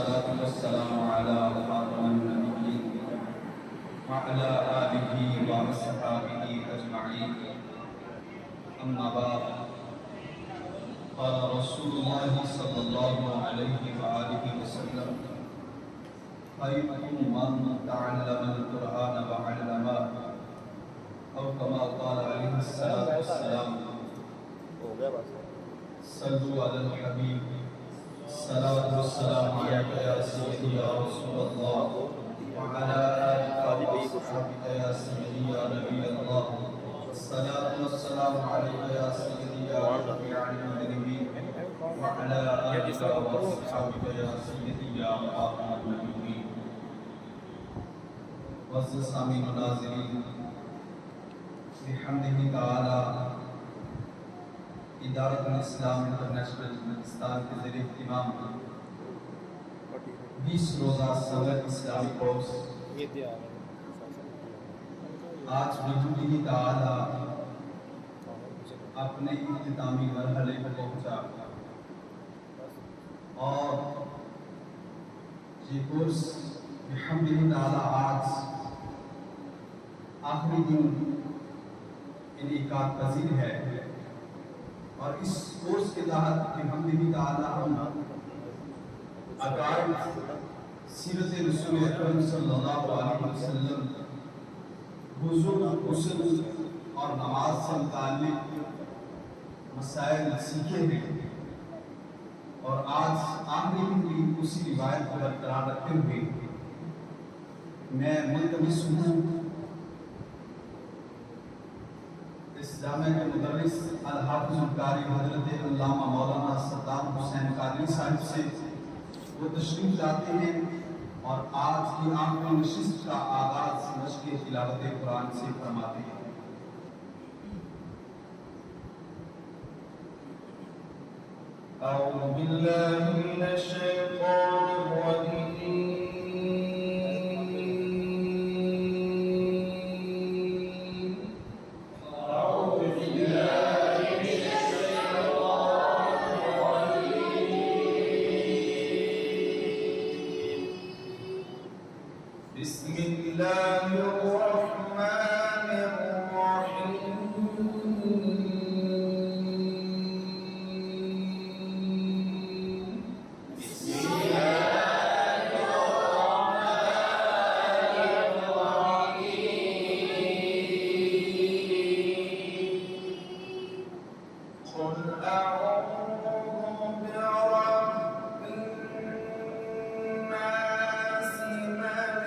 والصلاة والسلام على خاتم النبيين وعلى آله وأصحابه أجمعين. أما بعد، قال رسول الله صلى الله عليه وآله وسلم: خيركم من تعلم القرآن وعلمه، أو كما قال عليه الصلاة والسلام. صلوا على الحبيب، الصلاة والسلام عليك يا سيدي يا رسول الله، وعلى آلك وصحبك يا سيدي يا نبي الله. الصلاة والسلام عليك يا سيدي يا شفيع المذنبين، وعلى آلك وصحبك يا سيدي يا خاتم النبيين. معزز سامعین و ناظرین، بحمدہ تعالی ادارۃ الاسلام انٹرنیشنل پاکستان کے زیر اہتمام 20 روزہ سمر اسلامی کورس آج بحمدہ تعالی اپنے اختتامی مرحلے پر پہنچا، اور یہ کورس بحمدہ تعالی آج آخری دن انعقاد پذیر ہے، اور اس کورس کے تحت بحمدہ تعالی ہم عقائد، سیرت رسول اکرم صلی اللہ علیہ وسلم، وضو، غسل اور نماز سے متعلق مسائل سیکھے ہیں، اور آج آخری دن بھی اسی روایت کو برقرار رکھتے ہوئے میں ملتمس ہوں اس جامعہ کے مدرس الحافظ القاری حضرت علامہ مولانا صدام حسین قادری صاحب سے وہ تشریف لاتے ہیں، اور آج کی آخری نشست کا آغاز مشق تلاوت قرآن سے فرماتے ہیں۔ اعوذ باللہ من الشیطان الرجیم، بسم اللہ الرحمن الرحیم۔ بسم اللہ الرحمن الرحیم۔ قل اعوذ برب الناس، ملك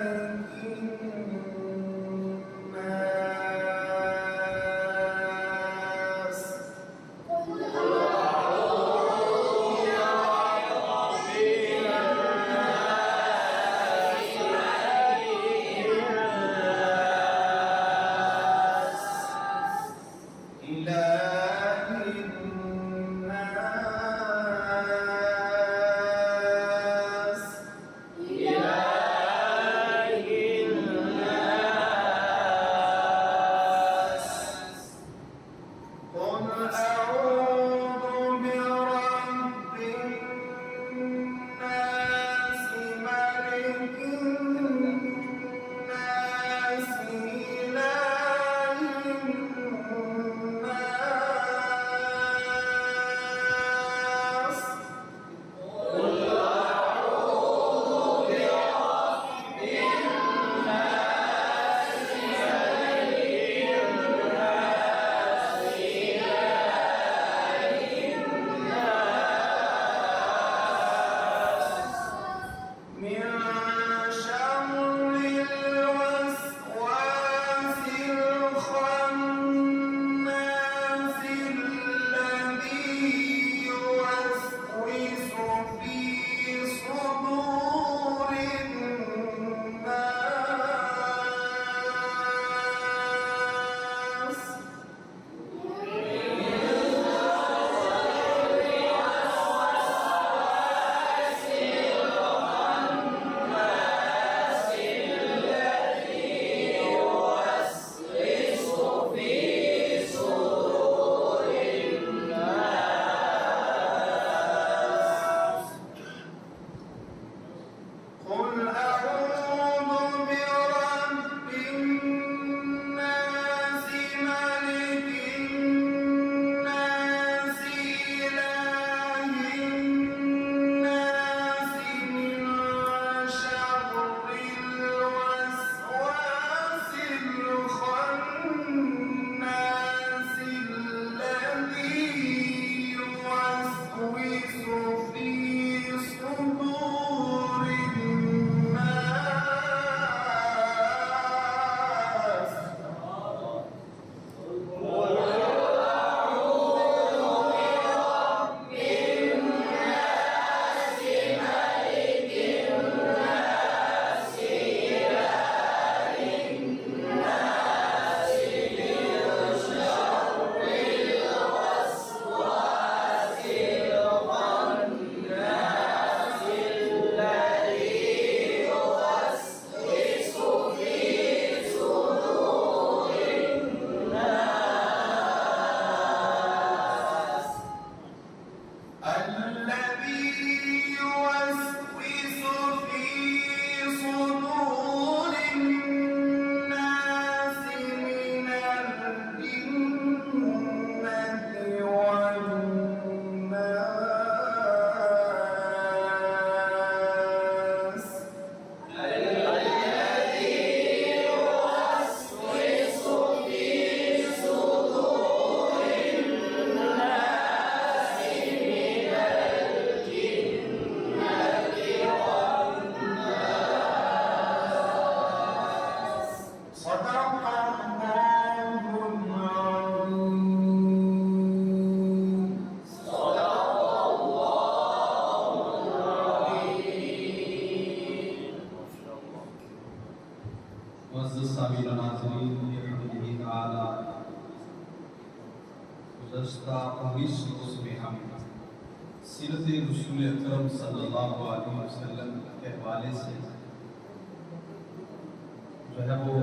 سامعین و ناظرین، بحمدہ تعالی گزشتہ 19 روز میں ہم سیرت رسول اکرم صلی اللہ علیہ وسلم کے حوالے سے جو ہے وہ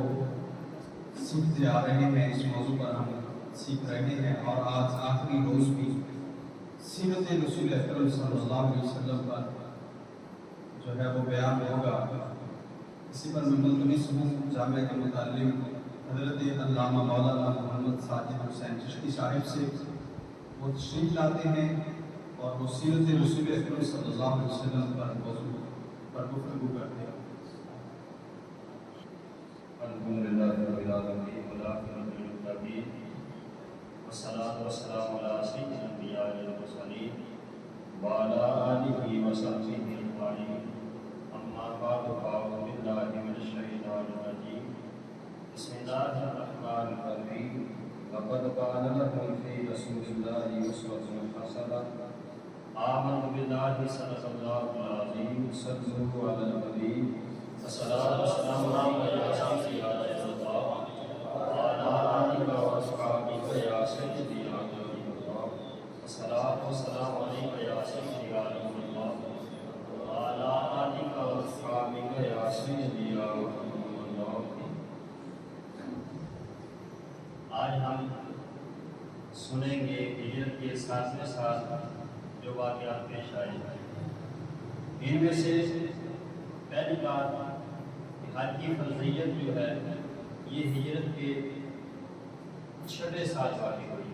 سیکھتے آ رہے ہیں۔ اس موضوع پر ہم سیکھ رہے ہیں اور آج آخری روز بھی سیرت رسول اکرم صلی اللہ علیہ وسلم پر جو ہے وہ بیان ہوگا۔ اسی پر میں ملتمس ہوں جامعہ کے متعلم حضرت علامہ مولانا محمد ساجد حسین چشتی صاحب سے، وہ تشریف لاتے ہیں اور وہ سیرت رسول اکرم صلی اللہ علیہ وسلم پر موضوع پر گفتگو کرتے ہیں۔ الحمدللہ رب العالمین والعاقبۃ للمتقین والصلاۃ والسلام علی سید الانبیاء والمرسلین وعلی آلہ وصحبہ اجمعین، اما بعد فاعوذ باللہ من الشیطان الرجیم، بسم اللہ الرحمن الرحیم، لقد کان لکم فی رسول اللہ اسوۃ حسنہ، آمنت باللہ صدق اللہ العظیم، صلوا علی النبی، الصلاۃ والسلام علیک یا سیدی یا رسول اللہ وعلی آلہ وصحبہ یا سیدی یا حبیب اللہ، الصلاۃ والسلام علیک یا سیدی یا رسول اللہ وعلی آلہ وصحبہ یا سیدی یا حبیب اللہ۔ آج ہم سنیں گے ہجرت کے ساتھ ساتھ جو واقعات پیش آئے ہیں۔ ان میں سے پہلی بات کہ حج کی فرضیت جو ہے یہ ہجرت کے 6 سال واقع ہوئی۔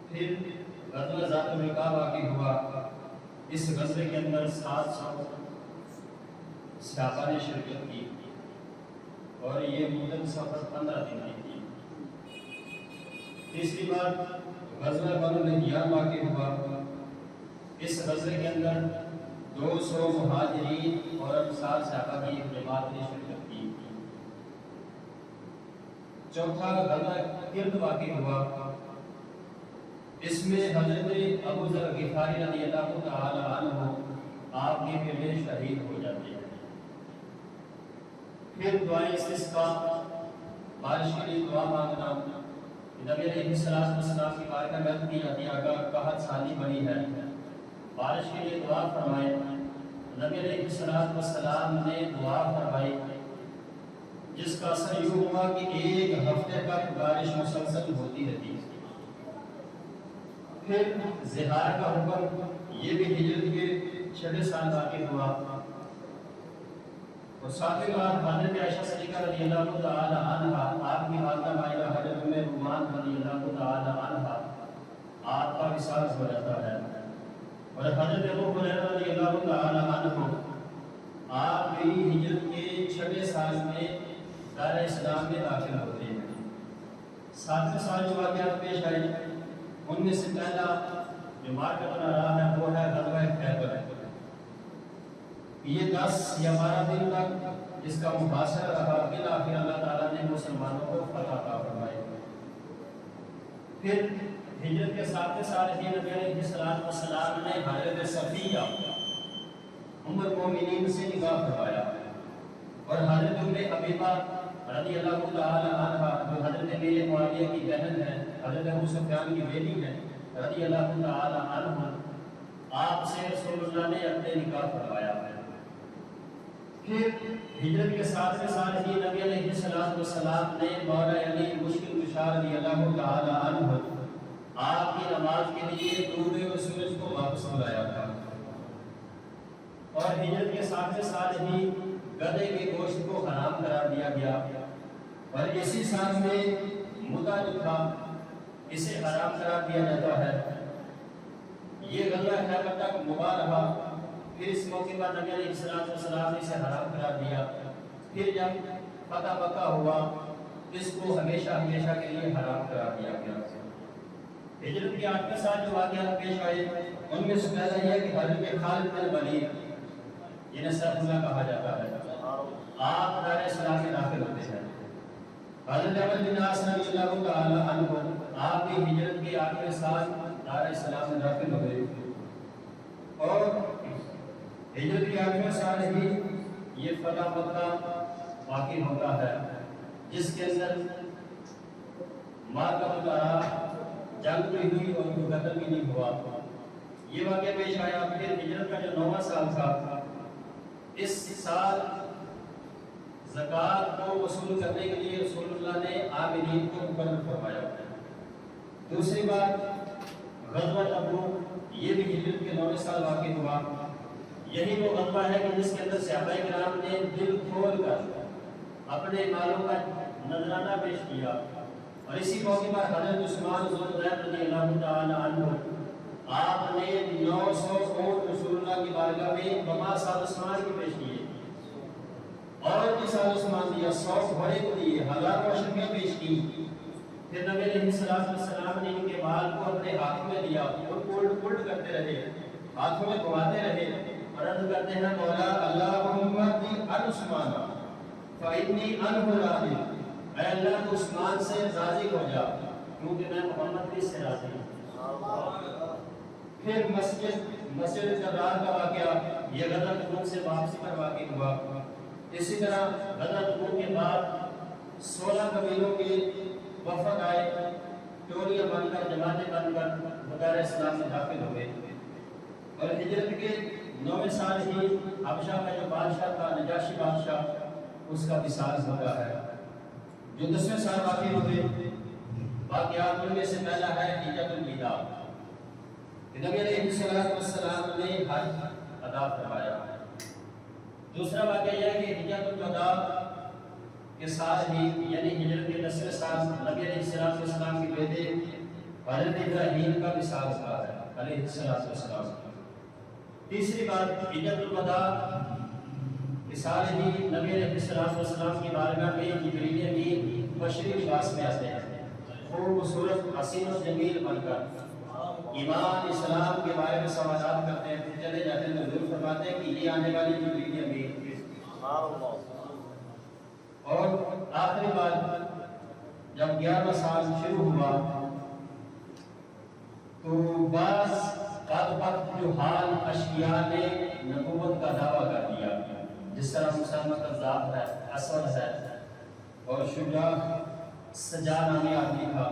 پھر غزوہ ذات الرقاع واقع ہوا۔ اس غزوے کے اندر 700 صحابہ نے شرکت کی اور یہ مدت سفر 15 دن کی تھی۔ تیسری بات غزوہ بنو نجیان واقع ہوا۔ اس غزوے کے اندر 200 مہاجرین اور انصار صحابہ کی ایک جماعت نے شرکت کی۔ چوتھا غزوہ کرد واقع ہوا۔ اس میں حضرت ابو ذر غفاری رضی اللہ تعالی عنہ آپ کے پہلے شہید ہو جاتے ہیں۔ پھر دعائیں استسقاء، بارش کے لیے دعا مانگنا، نبی علیہ السلام کی بارگاہ میں عرض کی جاتی ہے اگر قحط سالی بڑی ہے بارش کے لیے دعا فرمائے۔ نبی علیہ السلام نے دعا فرمائی جس کا اثر یوں ہوا کہ 1 ہفتے تک بارش مسلسل ہوتی رہتی۔ پھر زہار کا حکم، یہ بھی ہجرت کے 6 سال واقع ہوا۔ اور ساتویں بار حضرت عائشہ صدیقہ رضی اللہ تعالی عنہا، آپ کی والدہ مائلہ حضرت ام رومان رضی اللہ تعالی عنہا، آپ کا وصال ہو جاتا ہے اور حضرت ابو ہریرہ رضی اللہ تعالی عنہ آپ بھی ہجرت کے 6 سال میں دار اسلام میں داخل ہوتے ہیں۔ 7ویں سال جو واقعات پیش آئے ان میں سے پہلا جو مارکر بنا رہا ہے وہ ہے غزوہ خیبر۔ یہ 10 یا 12 دن تک اس کا محاصرہ رہا، بالآخر اللہ تعالیٰ نے مسلمانوں کو فتح عطا فرمائی۔ پھر ہجرت کے 7ویں سال ہی نبی علیہ السلام نے حضرت صفیہ ام المومنین سے نکاح فرمایا اور حضرت ام حبیبہ رضی اللہ تعالی عنہا جو حضرت امیر معاویہ کی بہن ہے، حضرت ابو سفیان کی بیٹی ہے رضی اللہ تعالی عنہ، آپ سے رسول اللہ نے اپنے نکاح فرمایا ہے۔ پھر ہجرت کے 7ویں سال ہی نبی علیہ السلام نے مولا علی مشکل کشا رضی اللہ تعالی عنہ آپ کی نماز کے لیے غروب و سورج کو واپس بلایا تھا۔ اور ہجرت کے 7ویں سال ہی گدھے کے گوشت کو حرام قرار دیا گیا اور اسی سال میں مدعا جو تھا اسے حرام قرار دیا جاتا ہے۔ یہ غزوہ خیبر تک مباح رہا، پھر اس موقع پر نبی علیہ السلام نے اسے حرام قرار دیا۔ پھر جب فتح مکہ ہوا اس کو ہمیشہ کے لیے حرام قرار دیا گیا۔ ہجرت کے 8ویں سال جو واقعات پیش آئے ان میں سے پہلا یہ کہ حضرت خالد بن ولید جنہیں سیف اللہ کہا جاتا ہے، آپ دار اسلام میں داخل ہوتے ہیں۔ حضرت عمر بن عاص رضی اللہ تعالی عنہ آپ بھی ہجرت کے 8ویں سال دار اسلام میں داخل ہوئے اور ہجرت کے 8ویں سال ہی یہ فتح مکہ واقع ہوتا ہے جس کے اندر مارکہ اتارا جنگ بھی ہوئی اور کوئی قتل بھی نہیں ہوا. یہ واقعہ پیش آیا. پھر ہجرت کا جو 9واں سال تھا، اس سال زکوٰۃ کو وصول کرنے کے لیے رسول اللہ نے عاملین کو مقرر فرمایا. دوسری بات غزوہ تبوک، یہ بھی ہجرت کے 9ویں سال واقع ہوا. یہی وہ غزوہ ہے کہ جس کے اندر صحابہ کرام نے دل کھول کر اپنے مالوں کا نذرانہ پیش کیا، اور اسی موقع پر حضرت عثمان ذوالنورین رضی اللہ تعالی عنہ آپ نے 900 اونٹ رسول اللہ کی بارگاہ میں بما سازمان کی پیش کیے، اور بھی سازمان دیا، 100 گھوڑے کو دیے، 1000 اشرفیاں پیش کی. پھر نبی علیہ السلام نے ان کے بال کو اپنے ہاتھ میں لیا اور الٹ کرتے رہے، ہاتھوں میں گھماتے رہے اور عرض کرتے ہیں مولا اللہم ارضی عن عثمان فإنی عنہ راضی، اے اللہ تو عثمان سے راضی ہو جا کیونکہ میں محمد بھی سے راضی ہوں. پھر مسجد جرار کا واقعہ، یہ غزوہ تبوک سے واپسی پر واقع ہوا. اسی طرح غزوہ تبوک کے بعد 16 قبیلوں کے وفد آئے، ٹولیاں بن کر جماعتیں بن کر بغیر اسلام میں داخل ہوئے. اور ہجرت کے 9ویں سال ہی حبشہ کا جو بادشاہ تھا نجاشی بادشاہ، اس کا وصال ہوتا ہے. جو 10ویں سال واقع ہوئے واقعات ان میں سے پہلا ہے حجۃ الوداع. نبی علیہ السلام نے حج ادا فرمایا. دوسرا واقعہ یہ ہے کہ حجۃ الوداع کے ساتھ ہی یعنی ہجرت کے 10ویں سال نبی علیہ السلام کے بیٹے حضرت ابراہیم کا وصال ہوا ہے علیہ السلام. تیسری بات حجۃ الوداع کے سال ہی نبی علیہ السلام کی بارگاہ میں جبریل امین بشری لباس میں آتے ہیں، خوبصورت حسین و جمیل بن کر ایمان اسلام کے بارے میں سوالات کرتے ہیں. پھر چلے جاتے ہیں، حضور فرماتے ہیں کہ یہ آنے والی جبریل امین. اور آخری بات جب 11واں سال شروع ہوا تو بعض قادپت جو حال اشکیاء نے نبوت کا دعویٰ کر دیا، جس طرح مسلمہ قذاب ہے، اسود ہے اور شجاع سجا نامی آدمی تھا.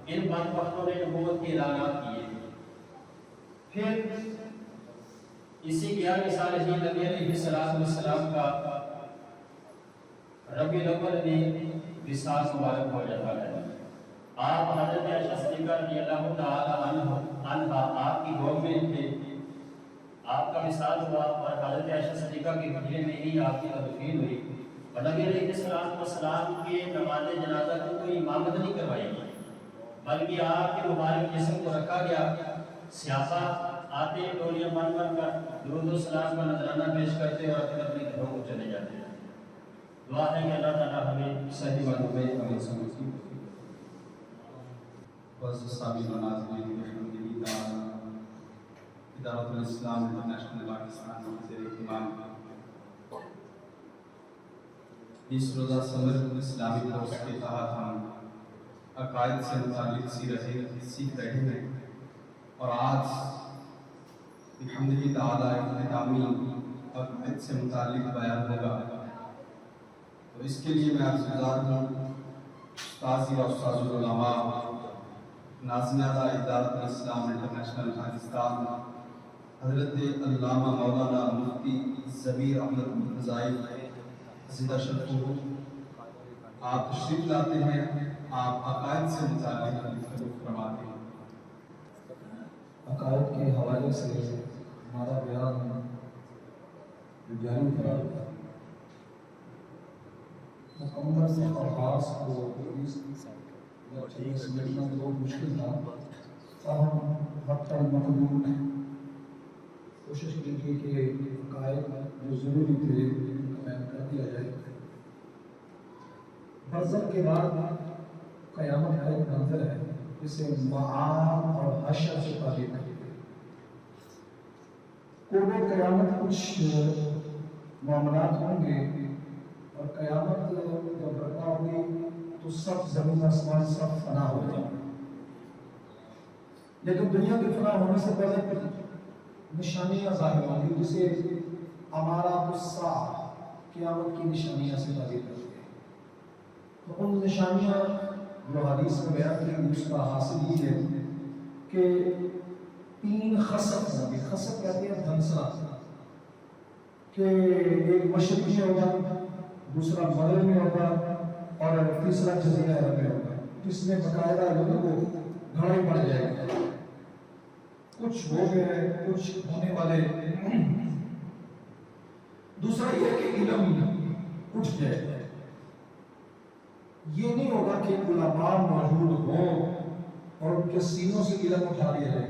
ان بدبختوں نے نبوت کے اعلانات کیے. پھر اسی 11ویں سال ہی نبی علیہ السلام کا ربیع الاول میں وصال مبارک ہو جاتا ہے. آپ حضرت عائشہ صدیقہ رضی اللہ تعالی عنہ آپ کی گود میں تھے، آپ کا وصال ہوا اور حضرت عائشہ صدیقہ کے حجرے میں ہی آپ کی تدفین ہوئی. اور نبی علیہ السلام کے نماز جنازہ کو کوئی امامت نہیں کروائی گئی، بلکہ آپ کے مبارک جسم کو رکھا گیا. صحابہ آتے ٹولیاں بن بن کر درود و سلام کا نذرانہ پیش کرتے اور پھر اپنے گھروں کو چلے جاتے ہیں. دعا ہے کہ اللہ تعالیٰ ہمیں صحیح باتوں میں عمل سمجھ کی. سابق ناظرین الحمدللہ ادارۃ الاسلام انٹرنیشنل پاکستان سے اہتمام 20 روزہ سمر اسلامی کورس کے تحت ہم عقائد سے متعلق سیکھ رہے ہیں، اور آج الحمدللہ تعالیٰ اختتامی عقائد سے متعلق بیان ہوگا. تو اس کے لیے میں عرض گزار ہوں استاذ و استاذ العلماء ناظمینہ ادارۃ الاسلام انٹرنیشنل پاکستان حضرت علامہ مولانا مفتی ضمیر احمد مرتضائی زندہ شرفو. آپ تشریف لاتے ہیں، آپ عقائد سے متعلق گفتگو فرماتے ہیں. عقائد کے حوالے سے ہمارا بیان جو جاری تھا مکمل اور خاص کو سمجھنا بہت مشکل تھا. تاہم وقت المقدور کوشش کی تھی کہ عقائد جو ضروری تھے ان کا بیان کر دیا جائے. برزخ کے بعد قیامت کا ایک منظر ہے جسے معاد اور حشر سے تعبیر کی گئی. قرب قیامت کچھ معاملات ہوں گے اور قیامت جب برپا ہوگی تو سب زمین آسمان سب فنا ہو جائیں گے. لیکن دنیا کے فنا ہونے سے پہلے کچھ نشانیاں ظاہر ہوں گی جسے ہمارا غصہ قیامت کی نشانیاں سے تعبیر کرتے ہیں۔ تو ان نشانیاں جو حدیث میں بیان کی، اس کا حاصل یہ ہے کہ 3 خسف ہوں گے۔ خسف کہتے ہیں دھنسنا، کہ ایک مشرق میں ہوگا، دوسرا مغرب میں ہوگا اور تیسرا جزیرہ عرب میں ہوگا، جس میں باقاعدہ لوگوں کو گھڑے پڑ جائے گا۔ کچھ ہو گئے، کچھ ہونے والے۔ دوسرا یہ کہ علم اٹھ جائے گا۔ یہ نہیں ہوگا کہ علماء موجود ہوں اور ان کے سینوں سے علم اٹھا لیا جائے،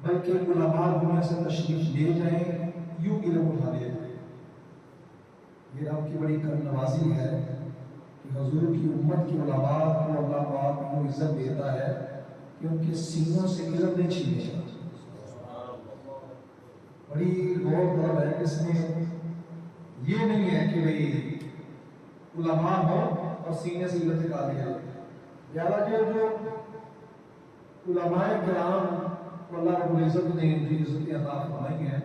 بلکہ علماء دنیا سے تشریف لے جائیں، یوں علم اٹھا لیا جائے۔ یہ رب کی بڑی کرم نوازی ہے کہ حضور کی امت کی علماء کو اللہ پاک کو عزت دیتا ہے کہ ان کے سینوں سے علم نہیں چھینے جاتا۔ بڑی غور طلب ہے، اس میں یہ نہیں ہے کہ بھئی علماء ہو اور سینے سے علم نکال دیا جائے۔ لہٰذا جو علماء کرام کو اللہ رب العزت نے ان کی عزت عطا فرمائی ہے،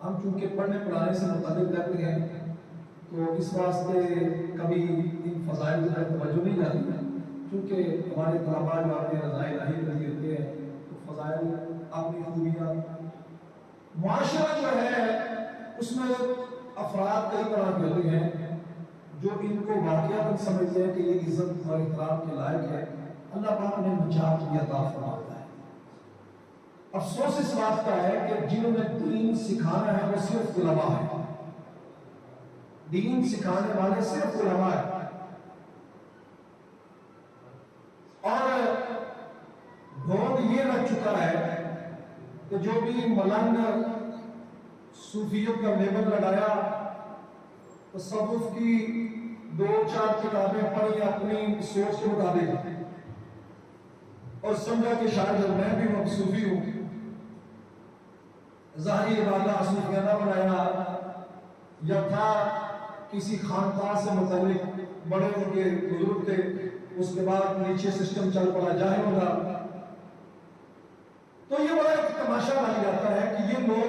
ہم چونکہ پڑھنے پڑھانے سے متعلق رہتے ہیں تو اس واسطے کبھی ان فضائل کی طرف توجہ نہیں جاتی، چونکہ ہمارے طلباء جو آتے ہیں رضائے الہی کر دیتے ہیں تو فضائل اپنی خوبیاں، معاشرہ جو ہے اس میں افراد کئی طرح کے ہوتے ہیں جو ان کو واقعات سمجھتے ہیں کہ یہ عزت اور احترام کے لائق ہے، اللہ پاک نے نجات کی عطا فرماتا ہے۔ افسوس اس بات کا ہے کہ جنہوں نے دین سکھانا ہے وہ صرف علماء ہیں، دین سکھانے والے صرف علماء ہیں، اور ڈھونگ یہ لگ چکا ہے کہ جو بھی ملنگ صوفیت کا لیبل لگایا، تصوف کی 2-4 کتابیں پڑھی اپنی سوچ کے مطابق اور سمجھا کہ شاید میں بھی ہوں، صوفی ہوں، ظاہری عبادہ صوفیانہ بنایا، یا تھا کسی خانقاہ سے متعلق بڑے ان کے بزرگ تھے، اس کے بعد نیچے سسٹم چل پڑا جاہل ہوگا۔ تو یہ بڑا ایک تماشا بن جاتا ہے کہ یہ لوگ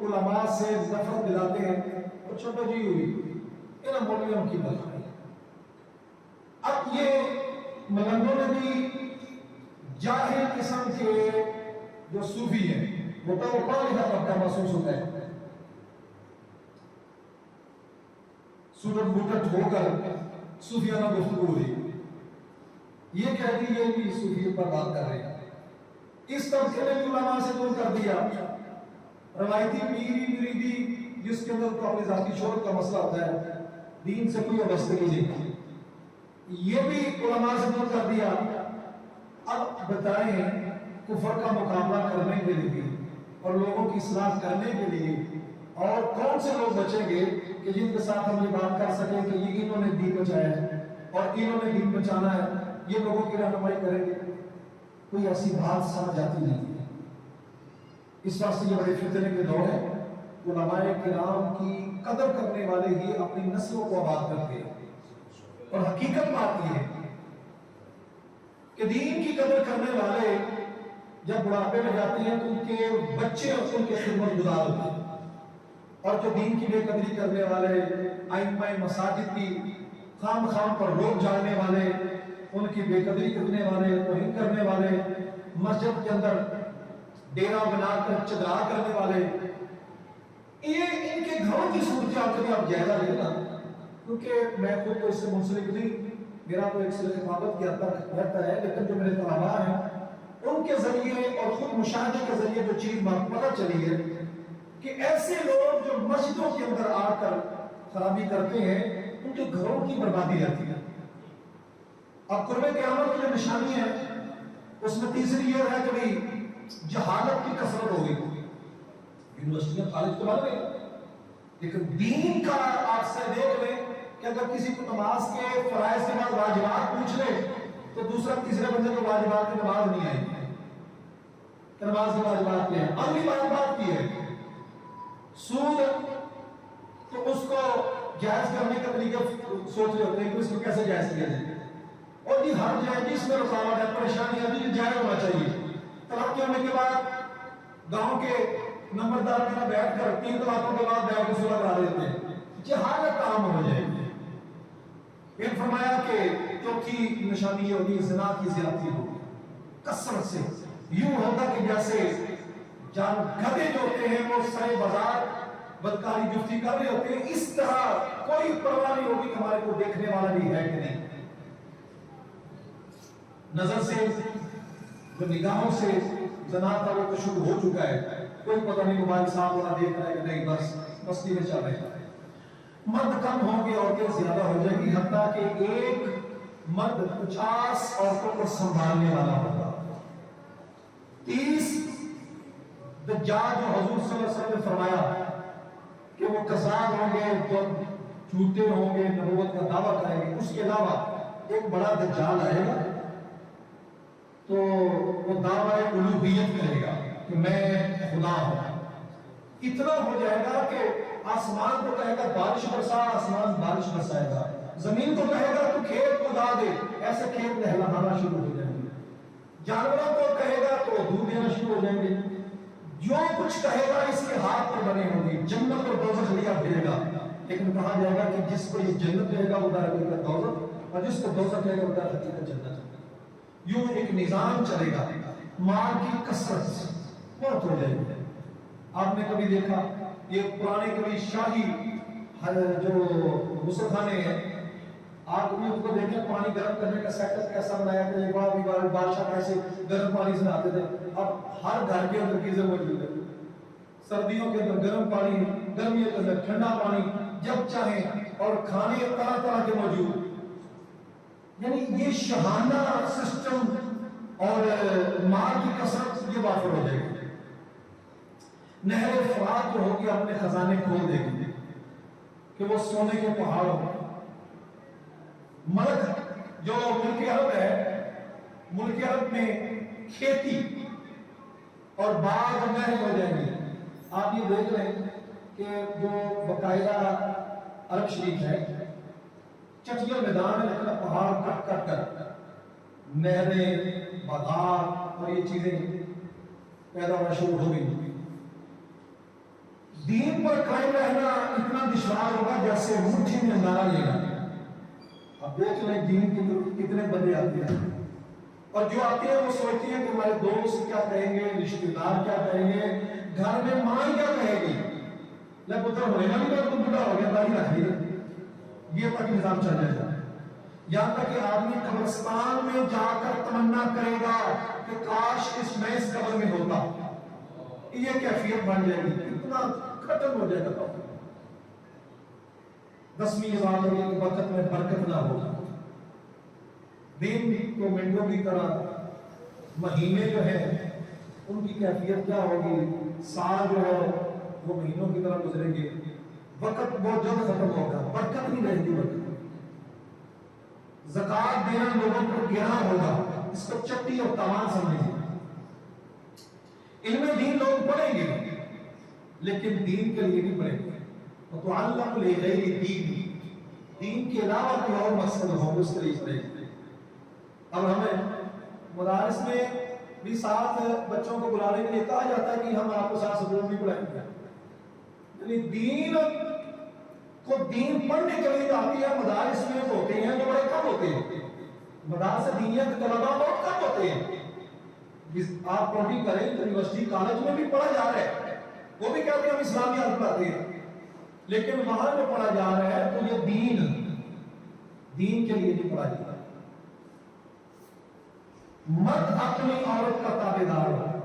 علماء سے نفرت دلاتے ہیں اور چھوٹا جی ہوئی انہاں مولویوں کی بلائی۔ اب یہ ملنگوں نے بھی جاہل قسم کے جو صوفی ہیں، وہ تو پڑھا لکھا طبقہ محسوس ہوتا ہے، سورت بوٹت ہو کر صوفیانہ گفتگو ہو رہی، یہ کہہ دی یہ بھی صوفیت پر بات کر رہے ہیں۔ اس طبقے نے بھی علماء سے دور کر دیا، روایتی پیری مریدی جس کے اندر تو اپنی ذاتی شہرت کا مسئلہ ہوتا ہے، دین سے کوئی وابستگی نہیں، یہ بھی علماء سے دور کر دیا۔ اب بتائیں کفر کا مقابلہ کرنے کے لیے اور لوگوں کی اصلاح کرنے کے لیے اور کون سے لوگ بچیں گے کہ جن کے ساتھ ہم یہ بات کر سکیں کہ یہ انہوں نے دین بچایا ہے اور انہوں نے دین بچانا ہے، یہ لوگوں کی رہنمائی کریں گے؟ کوئی ایسی بات سمجھ آتی نہیں ہے۔ اس واسطے یہ بڑے فتنے کے دور ہے، علماء کرام کی قدر کرنے والے ہی اپنی نسلوں کو آباد کرتے ہیں، اور حقیقت بات یہ ہے کہ دین کی قدر کرنے والے جب بڑھاپے میں جاتے ہیں تو ان کے بچے اور ان کے خدمت گزار ہوتے ہیں، اور جو دین کی بے قدری کرنے والے، ائمہ مساجد کی خام پر روک جانے والے، ان کی بے قدری کرنے والے، توہین کرنے والے، مسجد کے اندر ڈیرا بنا کر چدرا کرنے والے، یہ ان کے گھروں کی صورتحال کا بھی آپ جائزہ لینا، کیونکہ میں خود تو اس سے منسلک نہیں، میرا تو ایک سلسلہ خطابت کی حد تک رہتا ہے، لیکن جو میرے طلباء ہیں ان کے ذریعے اور خود مشاہدے کے ذریعے جو چیز پتہ چلی ہے کہ ایسے لوگ جو مسجدوں کے اندر آ کر خرابی کرتے ہیں ان کے گھروں کی بربادی رہتی ہے۔ اب قرب قیامت کی جو نشانی ہے اس میں تیسری یہ ہے کہ بھئی جہالت کی کثرت ہوگی، یونیورسٹیاں کالج تو بن گئی، لیکن دین کا آپ سے دیکھ لیں کہ اگر کسی کو نماز کے فرائض کے بعد واجبات پوچھ لے تو دوسرا تیسرے بندے کو واجبات کی نماز نہیں آئی کہ نماز کے واجبات کیا ہے، اگلی بات کی ہے سود، تو اس کو جائز کرنے کا طریقہ سوچ رہے ہوتے ہیں کہ اس کو کیسے جائز کیا جائے، اور یہ ہر جائے جس میں رکاوٹ ہے، پریشانی ہے، یہ جائز ہونا چاہیے۔ طلاق کے ہونے کے بعد گاؤں کے نمبردار میرا بیٹھ کر 3 طلاقوں کے بعد بیٹھ کے صلح کرا دیتے ہیں، جہالت عام ہو جائے گی۔ پھر فرمایا کہ چوتھی نشانی یہ ہوگی زنا کی زیادتی ہوگی کثرت سے، یوں ہوگا کہ جیسے جان گدھے جو ہوتے ہیں وہ سرے بازار بدکاری جفتی کر رہے ہوتے ہیں، اس طرح کوئی پرواہ نہیں ہوگی کہ ہمارے کو دیکھنے والا بھی ہے کہ نہیں۔ نظر سے جو نگاہوں سے زنا تھا وہ تو شروع ہو چکا ہے، کوئی پتہ نہیں موبائل صاحب والا دیکھ رہا ہے کہ نہیں، بس مستی میں چل رہے ہیں۔ مرد کم ہوں گے عورتیں زیادہ ہو جائیں گی، حتیٰ کہ ایک مرد 50 عورتوں کو سنبھالنے والا ہوگا۔ 30 دجال جو حضور صلی اللہ علیہ وسلم نے فرمایا کہ وہ کذاب ہوں گے، جو جھوٹے ہوں گے، نبوت کا دعویٰ کریں گے، اس کے علاوہ ایک بڑا دجال آئے گا تو وہ دعویٰ الوہیت کرے گا کہ میں خدا ہوں۔ اتنا ہو جائے گا کہ آسمان کو کہے گا بارش برسا، آسمان بارش برسائے گا، زمین کو کہے گا تو کھیت اگا دے، ایسے کھیت لہلہانا شروع ہو جائیں گے، جانوروں کو کہے گا تو دودھ دینا شروع ہو جائیں گے، جو کچھ کہے گا اس کے ہاتھ پر بنے ہوں گے، جنت اور دوزخ لیا پھرے گا، لیکن کہا جائے گا کہ جس کو یہ جنت کہے گا وہ در حقیقت دوزخ، اور جس کو دوزخ کہے گا وہ در حقیقت جنت۔ یوں ایک نظام چلے گا، مال کی کثرت بہت ہو جائے گی۔ آپ نے کبھی دیکھا یہ پرانے کبھی شاہی جو غسل خانے ہیں، آپ ان کو دیکھیں پانی گرم کرنے کا سیٹ اپ کیسا بنایا کہ ایک بار بادشاہ کیسے گرم پانی سے نہاتے تھے، اب ہر گھر کے اندر گیزر موجود ہے، سردیوں کے اندر گرم پانی، گرمیوں کے اندر ٹھنڈا پانی جب چاہیں، اور کھانے طرح طرح کے موجود۔ یعنی یہ شہانہ سسٹم اور مال کی کثرت یہ وافر ہو جائے گی۔ نہر فرات جو ہوگی اپنے خزانے کھول دے گی کہ وہ سونے کے پہاڑ ہوں۔ ملک جو ملک عرب ہے، ملک عرب میں کھیتی اور باغ نہر ہو جائیں گے۔ آپ یہ دیکھ رہے ہیں کہ جو باقاعدہ عرب شریف ہے، چٹیل میدان ہے، لیکن پہاڑ کٹ کٹ کر نہریں، باغات اور یہ چیزیں پیدا ہونا شروع ہو گئی۔ دین پر قائم رہنا اتنا دشوار ہوگا جیسے مٹھی میں اندارہ لینا۔ اب دیکھ لیں دین کے کتنے بندے آتے ہیں، اور جو آتے ہیں وہ سوچتے ہیں کہ ہمارے دوست کیا کہیں گے، رشتہ دار کیا کہیں گے، گھر میں ماں کیا کہے گی، لے پتر ہونے گا نہیں تو بڑا ہو گیا داڑھی رکھ لی، یہ تک نظام چل جائے گا۔ یہاں تک کہ آدمی قبرستان میں جا کر تمنا کرے گا کہ کاش میں اس قبر میں ہوتا، یہ کیفیت بن جائے گی، اتنا ختم ہو جائے گا۔ 10ویں عبادت کے وقت میں برکت نہ ہوگا، دن کو منٹوں کی طرح، مہینے جو ہے ان کی کیفیت کیا ہوگی، سال جو ہے وہ مہینوں کی طرح گزریں گے، وقت بہت جلد ختم ہوگا، برکت نہیں رہے گی۔ وقت زکات دینا لوگوں پر گرا ہوگا، اس کو چٹی اور تاوان سمجھیں۔ علم دین لوگ پڑھیں گے لیکن دین کے لیے نہیں پڑھیں گے، وَتُعَلَّمُ لِغَيْرِ دین، دین کے علاوہ کوئی اور مقصد ہو اس کے لیے پڑھیں گے۔ اب ہمیں مدارس میں بھی ساتھ بچوں کو بلانے کے لیے کہا جاتا ہے کہ ہم آپ کو ساتھ سبجیکٹ بھی پڑھائیں گے، یعنی دین کو دین پڑھنے کے لیے آتی ہے۔ مدارس میں ہوتے ہیں جو بڑے کم ہوتے ہیں، مدارس دینیہ کے طلباء بہت کم ہوتے ہیں۔ آپ پڑھائی کریں یونیورسٹی کالج میں بھی پڑھا جا رہا ہے، وہ بھی کہتے ہیں ہم اسلامیات پڑھاتے ہیں، لیکن وہاں جو پڑھا جا رہا ہے تو یہ دین کے لیے نہیں پڑھا جا رہا۔ مرد اپنی عورت کا تابع دار ہو،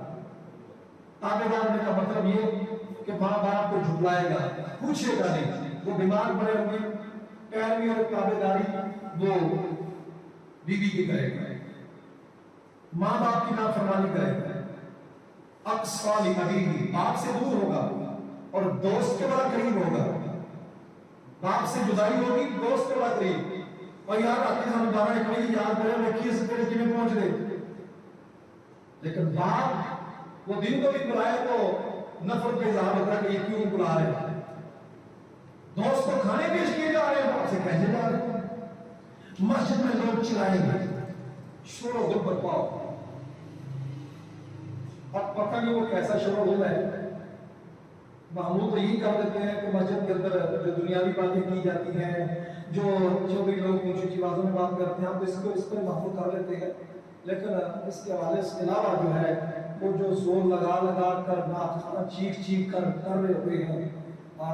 تابع دار ہونے کا مطلب یہ کہ ماں باپ کو جھٹلائے گا، پوچھے گا نہیں، وہ بیمار پڑے ہوں گے، پیروی اور تابع داری وہ بیوی کی کرے گا، ماں باپ کی نافرمانی کرے گا، اقصی لابیہ، باپ سے دور ہوگا اور دوست کے بڑا قریب ہوگا، باپ سے جدائی ہوگی، دوست کے بڑا قریب، اور یار آتی ہم جانا ہے کوئی یاد کرے رکھیے سے تیرے جی میں پہنچ دے، لیکن باپ وہ دن کو بھی بلائے تو نفرت کا اظہار ہوتا ہے کہ یہ کیوں بلا رہے ہیں، دوست کو کھانے پیش کیے جا رہے ہیں، باپ سے کہنے جا رہے ہیں، مسجد میں لوگ چلائیں گے، شور و غل برپا ہو، اب پتہ نہیں وہ کیسا شور ہو رہا ہے، معمول تو یہی کر دیتے ہیں کہ مسجد کے اندر جو دنیاوی باتیں کی جاتی ہیں، جو بھی لوگ اونچی اونچی آوازوں میں بات کرتے ہیں، ہم تو اس پر معمول کر لیتے ہیں، لیکن اس کے حوالے سے علاوہ جو ہے وہ جو زور لگا لگا کر نعت چیخ چیخ کر رہے ہوتے ہیں،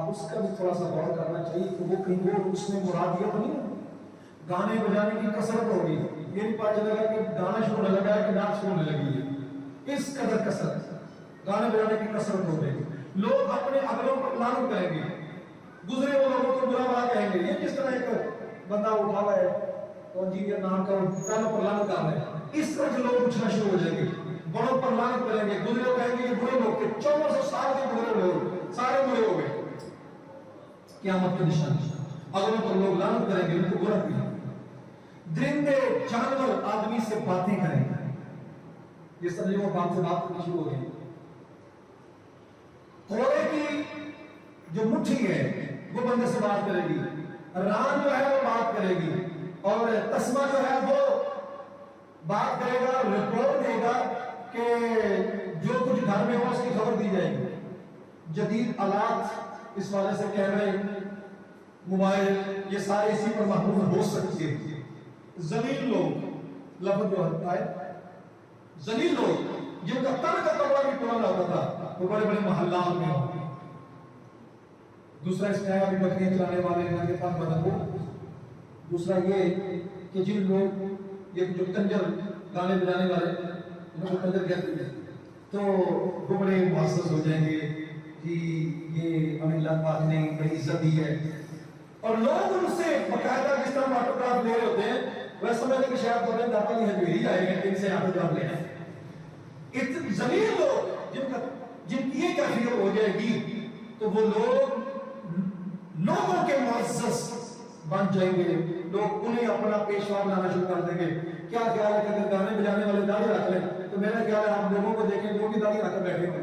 اس کا بھی تھوڑا سا غور کرنا چاہیے کہ وہ کہیں وہ اس میں مرادیت نہیں ہے۔ گانے بجانے کی کثرت ہوگی، یہ نہیں پتا چلے گا کہ گانا شروع ہونے لگا ہے کہ نعت شروع ہونے لگی ہے، اس قدر کثرت گانے بجانے کی کثرت ہو گئی۔ لوگ اپنے اگلوں پر لعنت کریں گے، گزرے ہوئے لوگوں کو برا بھلا کہیں گے۔ یہ کس طرح ایک بندہ اٹھا ہوا ہے تو انجینئر نام کا پہلوں پر لعنت کر رہے ہیں، اس طرح سے لوگ اٹھنا شروع ہو جائیں گے، بڑوں پر لعنت کریں گے، گزرے ہوئے کہیں گے یہ برے لوگ تھے، 1400 سال کے گزرے ہوئے لوگ سارے برے ہو گئے۔ قیامت کے نشان اگلوں پر لوگ لعنت کریں گے، ان کو برا بھی، درندے جانور آدمی سے باتیں کریں گے، یہ سمجھے وہ بات سے بات کرنی شروع ہو گئی۔ گھوڑے کی جو مٹھی ہے وہ بندے سے بات کرے گی، ران جو ہے وہ بات کرے گی، اور تسمہ جو ہے وہ بات کرے گا، رپورٹ دے گا کہ جو کچھ گھر میں ہو اس کی خبر دی جائے گی۔ جدید آلات اس والے سے کیمرے، موبائل، یہ سارے اسی پر محفوظ ہو سکتے ہیں۔ ذلیل لوگ، لفظ جو ہے ذلیل لوگ جن کا تن کا کپڑا بھی پرانا ہوتا تھا، وہ بڑے بڑے محلات میں ہوں۔ دوسرا اس میں آیا ابھی بکریاں چلانے والے ننگے پاک بدن کو۔ دوسرا یہ کہ جن لوگ یہ جو کنجر گانے بجانے والے ان کو کنجر کہتے ہیں، تو وہ بڑے محسوس ہو جائیں گے کہ یہ ہمیں اللہ پاک نے بڑی عزت دی ہے، اور لوگ ان سے باقاعدہ جس طرح آٹوگراف لے رہے ہوتے ہیں وہ سمجھتے کہ شاید وہ دن داتا نہیں ہے آئے گا ان سے آٹوگراف لینا۔ اتنے ذلیل لوگ جن کی یہ کیفیت ہو جائے گی تو وہ لوگ لوگوں کے معزز بن جائیں گے، لوگ انہیں اپنا پیشوا بنانا شروع کر دیں گے۔ کیا خیال ہے کہ اگر گانے بجانے والے داڑھی رکھ لیں تو میرا خیال ہے آپ لوگوں کو دیکھیں وہ بھی داڑھی رکھ کر بیٹھے ہوئے،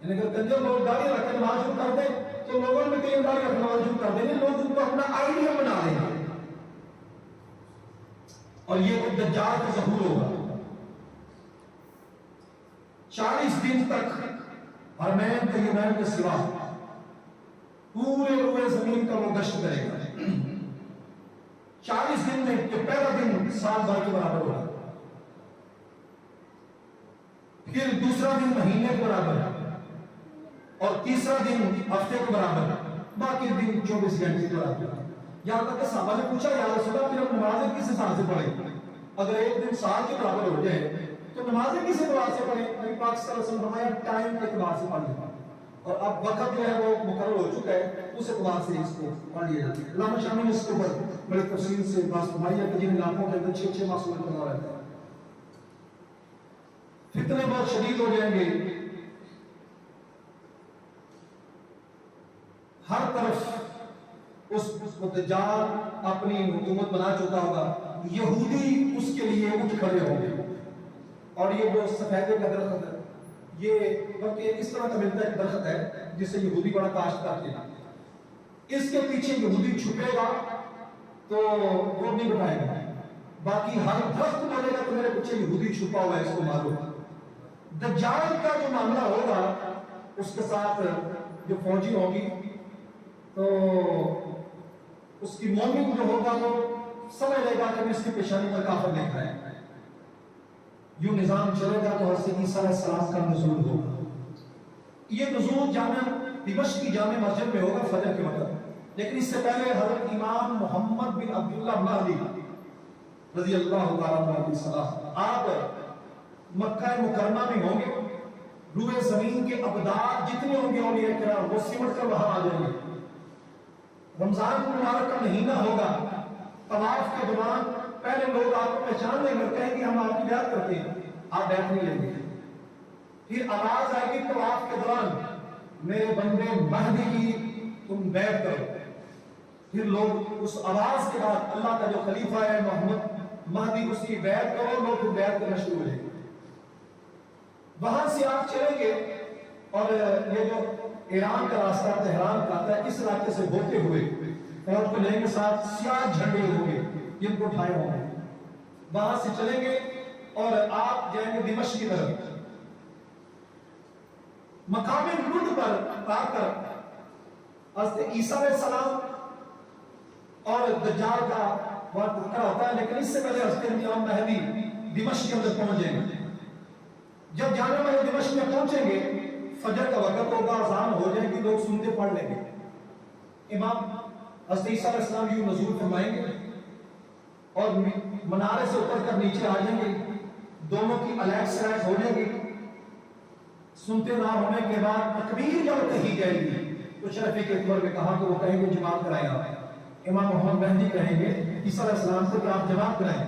یعنی اگر کنجر لوگ داڑھی رکھ کر نماز شروع کر دیں تو لوگوں میں کئی داڑھی رکھنا شروع کر دیں گے، لوگ ان کو اپنا آئیڈیا بنا لیں گے، اور یہ ایک دجال کا ظہور ہوگا۔ 40 دن تک حرمین طیبین کے سوا پورے روئے زمین کا وہ گشت کرے گا۔ 40 دن میں جو پہلا دن سال بھر کے برابر ہوگا، پھر دوسرا دن مہینے کے برابر، اور تیسرا دن ہفتے کے برابر، باقی دن 24 گھنٹے کے برابر۔ یہاں تک کہ صحابہ نے پوچھا یا رسول اللہ پھر ہم نمازیں کس حساب سے پڑھیں؟ اگر ایک دن سال کے برابر ہو جائے تو نمازیں کس اعتبار سے پڑھیں؟ نبی پاک صلی اللہ علیہ وسلم نے فرمایا ٹائم کے اعتبار سے پڑھ لیں، اور اب وقت جو ہے وہ مقرر ہو چکا ہے، اس اعتبار سے اس کو پڑھ لیا جاتا ہے۔ علامہ شامی نے اس کے اوپر بڑی تفصیل سے بات فرمائی ہے کہ جن علاقوں کے اندر 6 ماہ سورج بنا رہتا ہے، فتنے بہت شدید ہو جائیں گے، ہر طرف اس دجال اپنی حکومت بنا چکا ہوگا، یہودی اس کے لیے اٹھ کھڑے ہوں گے، اور یہ جو سفیدے کا درخت ہے یہ بلکہ اس طرح کا ملتا ہے ایک درخت ہے جسے یہودی بڑا کاشت کرتے ہیں، اس کے پیچھے یہودی چھپے گا تو وہ نہیں بتائے گا، باقی ہر درخت بولے گا تو میرے پیچھے یہودی چھپا ہوا ہے، اس کو مارو۔ دجال کا جو معاملہ ہوگا اس کے ساتھ جو فوجی ہوگی تو اس کی مومن جو ہوگا وہ سمجھ لے گا کہ اس کی پیشانی پر کافر لکھا ہے، یوں نظام چلے گا تو حضرت عیسیٰ علیہ السلام کا نزول ہوگا۔ یہ نزول جامع دمشق کی جامع مسجد میں ہوگا فجر کے وقت، لیکن اس سے پہلے حضرت امام محمد بن عبداللہ مہدی رضی اللہ تعالیٰ عنہ علیہ السلام آپ مکہ مکرمہ میں ہوں گے، روئے زمین کے ابدال جتنے ہوں گے اولیاء کرام وہ سمٹ کر وہاں آ جائیں گے۔ رمضان المبارک کا مہینہ ہوگا، طواف کے دوران پہلے لوگ آپ کو پہچان لیں گے، کہیں گے ہم آپ کی بیعت کرتے ہیں، آپ بیعت نہیں لیں گے، پھر آواز آئے گی طواف کے دوران میرے بندے مہدی کی تم بیعت کرو، پھر لوگ اس آواز کے بعد اللہ کا جو خلیفہ ہے محمد مہدی اس کی بیعت کرو، لوگ پھر بیعت کرنا شروع ہو جائیں گے۔ وہاں سے آپ چلیں گے اور یہ جو ایران کا راستہ تہران کا آتا ہے اس علاقے سے ہوتے ہوئے فوج کو لیں گے، ساتھ سیاہ جھنڈے ہوں گے جن کو اٹھائے ہوں گے، وہاں سے چلیں گے اور آپ جائیں گے دمشق کی طرف۔ مقام لد پر آ کر حضرت عیسیٰ علیہ السلام اور دجال کا وہاں ٹکرا ہوتا ہے، لیکن اس سے پہلے حضرت امام مہدی دمشق کے اندر پہنچ جائیں گے۔ جب جانے والے دمشق میں پہنچیں گے، فجر کا وقت ہوگا، اذان ہو جائے گی، لوگ سنتے پڑھ لیں گے۔ امام حضرت عیسیٰ علیہ السلام یوں نزول فرمائیں گے اور منارے سے اتر کر نیچے آ جائیں گے، دونوں کی الائٹ سلائٹ ہو جائے گی۔ سنتے نہ ہونے کے بعد تکبیر جب کہی جائے گی تو شرفی کے اکبر میں کہا کہ وہ کہیں گے جماعت کرائیں آپ۔ امام محمد مہدی کہیں گے عیسیٰ علیہ السلام سے کہ آپ جماعت کرائیں۔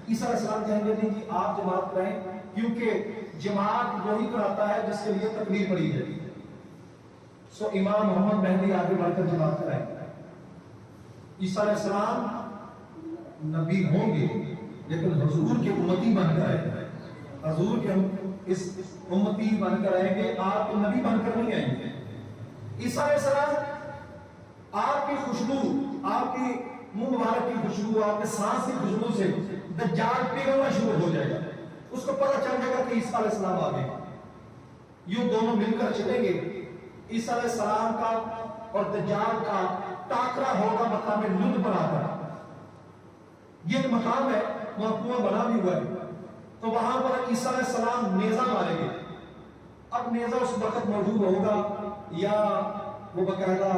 عیسیٰ علیہ السلام کہیں گے نہیں جی آپ جماعت کرائیں، کیونکہ جماعت وہی کراتا ہے جس کے لیے تکبیر پڑھی جائے۔ سو امام محمد مہدی آگے بڑھ کر جماعت کرائیں۔ عیسیٰ علیہ السلام نبی ہوں گے لیکن حضور کے امتی بن کر آئیں گے، حضور کے اس امتی بن کر آئیں گے، آپ نبی بن کر نہیں آئیں گے۔ عیسیٰ علیہ السلام آپ کی خوشبو، آپ کی منہ مبارک کی خوشبو، آپ کے سانس کی خوشبو سے دجال پگھلنا شروع ہو جائے گا، اس کو پتہ چل جائے گا کہ عیسیٰ علیہ السلام آ گئے۔ یوں دونوں مل کر چلیں گے، عیسیٰ علیہ السلام کا اور دجال کا ٹاکرا ہوگا مقام لد پر آ کر۔ یہ ایک مقام ہے، وہاں کنواں بنا بھی ہوا ہے، تو وہاں پر عیسیٰ علیہ السلام نیزہ ماریں گے۔ اب نیزہ اس وقت موجود ہوگا یا وہ باقاعدہ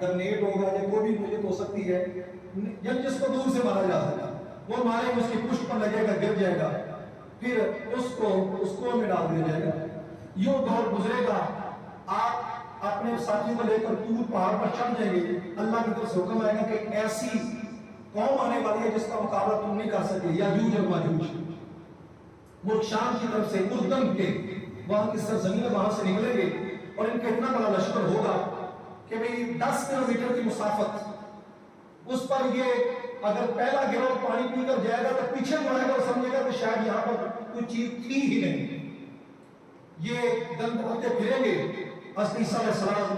گرنیڈ ہوگا یا کوئی بھی مجھے ہو سکتی ہے، یا جس کو دور سے مارا جا سکتا، وہ مارے اس کی پشت پر لگے گا، گر جائے گا، پھر اس کو میں ڈال دیا جائے گا۔ یوں دور گزرے گا، آپ اپنے ساتھیوں کو لے کر طور پہاڑ پر چڑھ جائیں گے، اللہ کی طرف سے حکم آئے گا کہ ایسی قوم آنے والی ہے جس کا مقابلہ تم نہیں کر سکتے، یاجوج اور ماجوج۔ ملک شام کی طرف سے اردن کے وہاں کی سرزمین وہاں سے نکلیں گے اور ان کا اتنا بڑا لشکر ہوگا کہ بھئی 10 کلومیٹر کی مسافت، اس پر یہ اگر پہلا گروہ پانی پی کر جائے گا تو پیچھے مڑے گا اور سمجھے گا کہ شاید یہاں پر کوئی چیز تھی ہی نہیں۔ یہ گند ہوتے پھریں گے۔ حضرت عیسیٰ علیہ السلام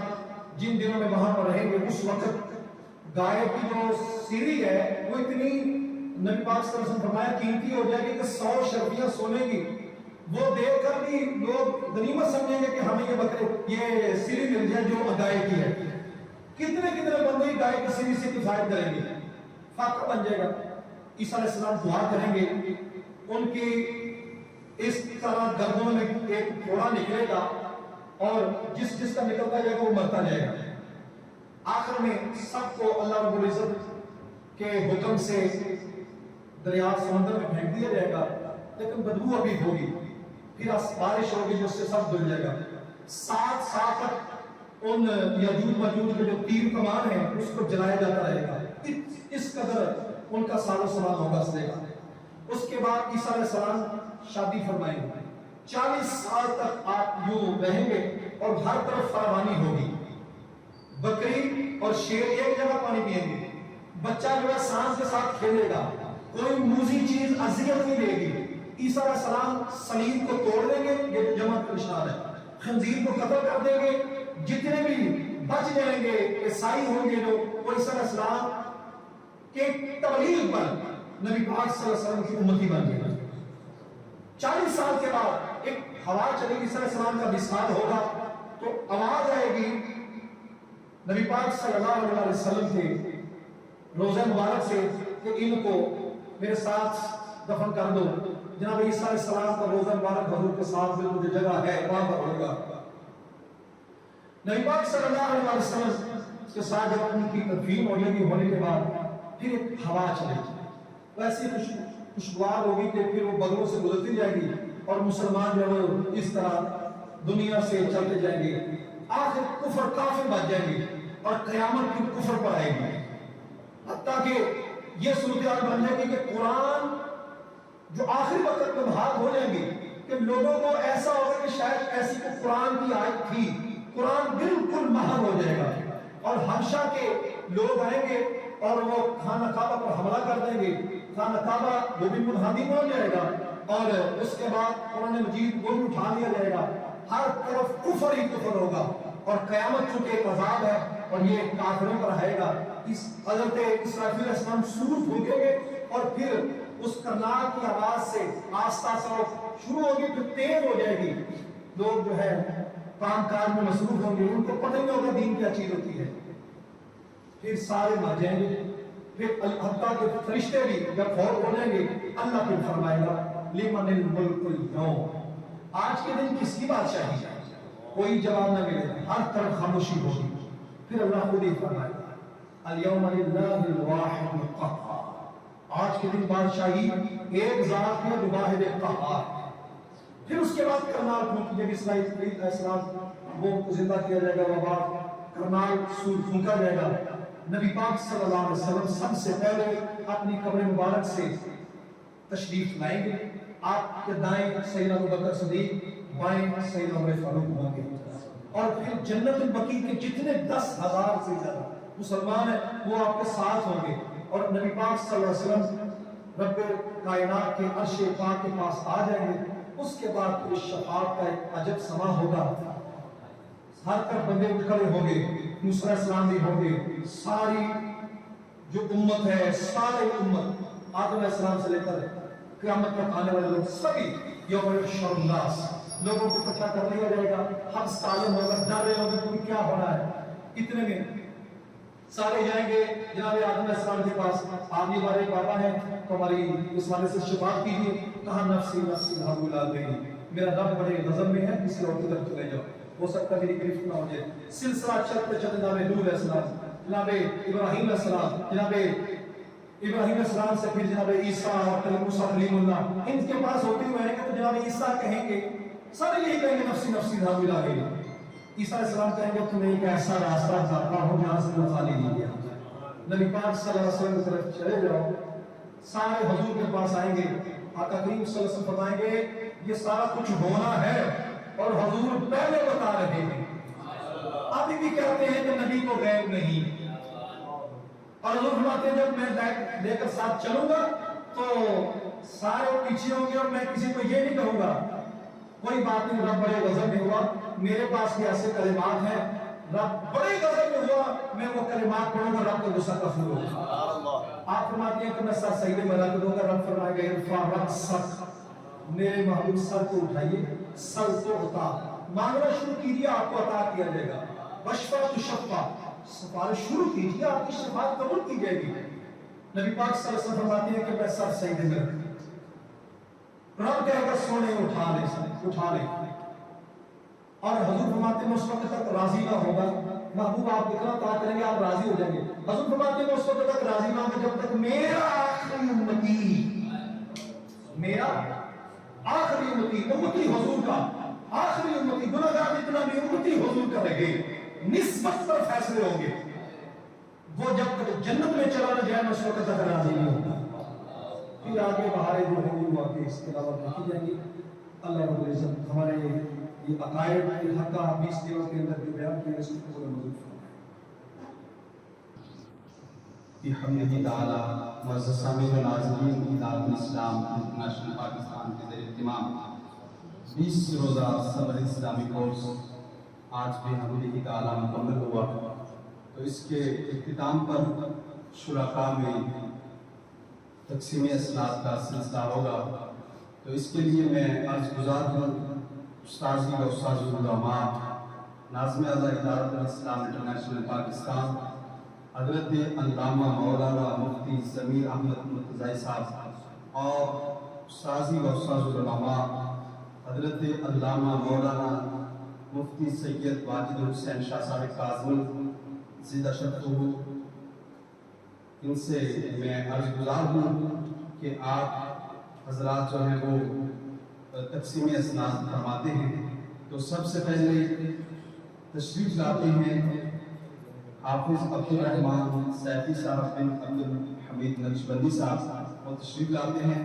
جن دنوں میں وہاں پر رہیں گے، اس وقت گائے کی جو سیری ہے وہ اتنی نبی پاک صلی اللہ علیہ وسلم فرمایا قیمتی ہو جائے گی کہ 100 شرفیاں سونے کی، وہ دیکھ کر بھی لوگ غنیمت سمجھیں گے کہ ہمیں یہ بکرے یہ سیری مل جائے جو گائے کی ہے۔ کتنے بندے گائے کی سیری سے کفایت کریں گے، فاقہ بن جائے گا۔ عیسیٰ علیہ السلام دعا کریں گے، ان کی اس طرح گردنوں میں ایک گھوڑا نکلے گا اور جس کا نکلتا جائے گا وہ مرتا جائے گا۔ آخر میں سب کو اللہ رب العزت کے حکم سے دریا سمندر میں پھینک دیا جائے گا، لیکن بدبو ابھی ہوگی، پھر بارش ہوگی جس سے سب دھل جائے گا۔ 7 سال تک ان یاجوج ماجوج کے جو تیر کمان ہیں اس کو جلایا جاتا رہے گا، اس قدر ان کا سال و سال ہوگا سلے گا۔ اس کے بعد عیسیٰ علیہ السلام شادی فرمائیں گے، 40 سال تک آپ یوں رہیں گے اور ہر طرف فراوانی ہوگی، بکری اور شیر ایک جگہ پانی پیئیں گے، بچہ جو ہے سانس کے ساتھ کھیلے گا، کوئی موزی چیز اذیت نہیں دے گی۔ عیسیٰ علیہ السلام صلیب کو توڑ دیں گے، یہ جماعت کا نشان ہے، خنزیر کو قتل کر دیں گے، جتنے بھی بچ جائیں گے عیسائی ہوں گے جو وہ عیسیٰ علیہ السلام کے تبلیغ پر نبی پاک صلی اللہ علیہ وسلم کی امتی بن گئے۔ 40 سال کے بعد ایک ہوا چلے گی، عیسیٰ علیہ السلام کا وصال ہوگا تو آواز آئے گی نبی پاک صلی اللہ علیہ وسلم کے روزہ مبارک سے کہ ان کو میرے ساتھ دفن کر دو۔ جناب عیسیٰ علیہ السلام کا روزہ مبارک حضور کے ساتھ بالکل جو جگہ ہے وہاں پر ہوگا۔ نبی پاک صلی اللہ علیہ وسلم کے ساتھ جب ان کی تدفین ہونے کے بعد پھر ایک ہوا چلے گی، ویسی خوشگوار ہوگی کہ پھر وہ بغلوں سے گزرتی جائے گی اور مسلمان جو ہے اس طرح دنیا سے چلتے جائیں گے، آخر کفر کافر بچ جائیں گے اور قیامت کی کفر پر آئے گی، حتیٰ کہ یہ صورتحال بن جائے گی کہ قرآن جو آخری وقت میں بھاگ ہو جائیں گے کہ لوگوں کو ایسا ہوگا کہ شاید ایسی کوئی قرآن کی آیت تھی، قرآن بالکل مہر ہو جائے گا اور حبشہ کے لوگ آئیں گے اور وہ خانہ کعبہ پر حملہ کر دیں گے، خانہ کعبہ وہ بھی منہدم ہو جائے گا اور اس کے بعد قرآن مجید وہ بھی اٹھا لیا جائے گا، ہر طرف کفر ہی کفر ہوگا اور قیامت چونکہ ایک عذاب ہے اور یہ کافروں پر رہے گا۔ اس حضرت اسرافیل علیہ السلام سور پھونکیں گے اور پھر اس کرناٹ کی آواز سے آستہ آستہ شروع ہوگی تو تیز ہو جائے گی، لوگ جو ہے کام کاج میں مصروف ہوں گے، ان کو پتہ نہیں ہوگا دین کیا چیز ہوتی ہے. پھر سارے مر جائیں گے. پھر حتیٰ کہ فرشتے بھی جب فوت ہو جائیں گے اللہ پھر فرمائے گا لمن الملک اليوم، آج کے دن کس کی بادشاہی ہے؟ کوئی جواب نہ ملے، ہر طرف خاموشی ہوگی. پھر اللہ خود ہی فرمائے گا اليوم للہ الواحد القہار، آج کے دن بادشاہی ایک ذات ہے جو واحد قہار. پھر اس کے بعد کرنال پھونکی، جب اسرائیل علیہ السلام وہ زندہ کیا جائے گا، وہ کرنال سور پھونکا جائے گا. نبی پاک صلی اللہ علیہ وسلم سب سے پہلے اپنی قبر مبارک سے تشریف لائیں گے. آپ کے دائیں سیدنا ابوبکر صدیق، بائیں سیدنا عمر فاروق ہوں گے. اور پھر جنت البقیع کے جتنے 10,000 سے زیادہ مسلمان ہیں وہ آپ کے ساتھ ہوں گے. اور نبی پاک صلی اللہ علیہ وسلم رب کائنات کے عرش پاک کے پاس آ جائیں گے. اس کے بعد پھر شفاعت کا ایک عجب سما ہوگا. ہر طرف بندے اٹھ کھڑے ہوں گے، موسیٰ علیہ السلام بھی ہوں گے، ساری جو امت ہے، سارے امت آدم علیہ السلام سے لے کر قیامت تک آنے والے لوگ سبھی یوم یحشر الناس، لوگوں کو اکٹھا کر لیا جائے گا. ہم تعلیم ہوگا، ڈر رہے ہوں گے کہ کیا ہو رہا ہے. اتنے میں سارے جائیں گے جناب آدم علیہ السلام کے پاس. آپ یہ ہمارے بابا ہیں تو ہماری اس والے سے شفاعت کیجیے. کہا نفسی نفسی ذهبوا الى غیری، میرا رب بڑے غضب میں ہے، کسی اور کی طرف چلے جاؤ، ہو سکتا ہے میری گرفت نہ ہو جائے. سلسلہ چلتے چلتے جناب نوح علیہ السلام، جناب ابراہیم علیہ السلام، جناب ابراہیم علیہ السلام سے پھر جناب عیسیٰ اور موسیٰ کلیم اللہ، ان کے پاس ہوتے ہوئے ہیں کہ تو جناب عیسیٰ کہیں گے، سارے یہی کہیں گے نفسی نفسی ذهبوا الى غیری. عیسیٰ علیہ السلام کہیں گے تمہیں ایک ایسا راستہ بتاتا ہوں جہاں سے وہ خالی نہیں گیا. نبی پاک صلی اللہ علیہ وسلم کی طرف چلے جاؤ. سارے حضور کے پاس آئیں گے. آقا کریم صلی اللہ علیہ وسلم فرمائیں گے یہ سارا کچھ ہونا ہے اور حضور پہلے بتا رہے ہیں. ابھی بھی کہتے ہیں کہ نبی کو غیب نہیں. اور حضور فرماتے ہیں جب میں لے کر ساتھ چلوں گا تو سارے پیچھے ہوں گے اور میں کسی کو یہ نہیں کہوں گا کوئی بات نہیں رب بڑے غضب میں ہوا، میرے پاس بھی ایسے کلمات ہیں، رب بڑے غضب میں ہوا، میں وہ کلمات پڑھوں گا، رب کا غصہ کفور ہوگا. آپ فرماتے ہیں کہ میں سر سجدے میں رکھ دوں گا، رب فرمائے گا ارفع رأسک، میرے محبوب سر کو اٹھائیے، سر کو عطا مانگنا شروع کیجیے، آپ کو عطا کیا جائے گا. وشفع تشفع، سفارش شروع کیجیے، آپ کی شفاعت قبول کی جائے گی. نبی پاک صلی اللہ علیہ وسلم فرماتے ہیں کہ میں سر سجدے میں رکھ، رب کہے گا سونے اٹھا لے. اور حضور فرماتے ہیں اس وقت تک راضی نہ ہوگا. محبوب آپ کتنا طاعت کریں گے آپ راضی ہو جائیں گے. حضور فرماتے ہیں اس وقت تک راضی نہ ہوگا جب تک میرا آخری امتی حضور کا آخری امتی گناہگار جتنا بھی امتی حضور کا رہے نسبت پر فیصلے ہوں گے. وہ جب تک جنت میں چلا نہ جائے اس وقت تک راضی نہیں ہوگا. پھر آگے بہاریں جو ہوں گی وہ آگے اس کے علاوہ دیکھی جائیں گی. اللہ رب العزت ہمارے یہ عقائد کے حقہ 20 دنوں کے اندر جو بیان کیا اس کو پورا موضوع فرمائے. بحمدہ تعالی معزز سامعین و ناظرین، ادارۃ الاسلام انٹرنیشنل پاکستان کے زیر اہتمام 20 روزہ صبر اسلامی کورس آج بحمدہ تعالی مکمل ہوا. تو اس کے اختتام پر شرکاء میں تقسیم اسناد کا سلسلہ ہوگا. تو اس کے لیے میں عرض گزار ہوں استاذی و استاذ العلماء ناظم اعلیٰ ادارۃ الاسلام انٹرنیشنل پاکستان حضرت علامہ مولانا مفتی ضمیر احمد مرتضی صاحب اور استاذی و استاذ العلماء حضرت علامہ مولانا مفتی سید واجد حسین شاہ صاحب کاظمی زندہ شرطو. ان سے میں عرض گزار ہوں کہ آپ حضرات جو ہیں وہ تقسیم اسناد فرماتے ہیں. تو سب سے پہلے تشریف لاتے ہیں حافظ عبدالرحمن سیفی صاحب بن عبدالحمید نقشبندی صاحب، وہ تشریف لاتے ہیں،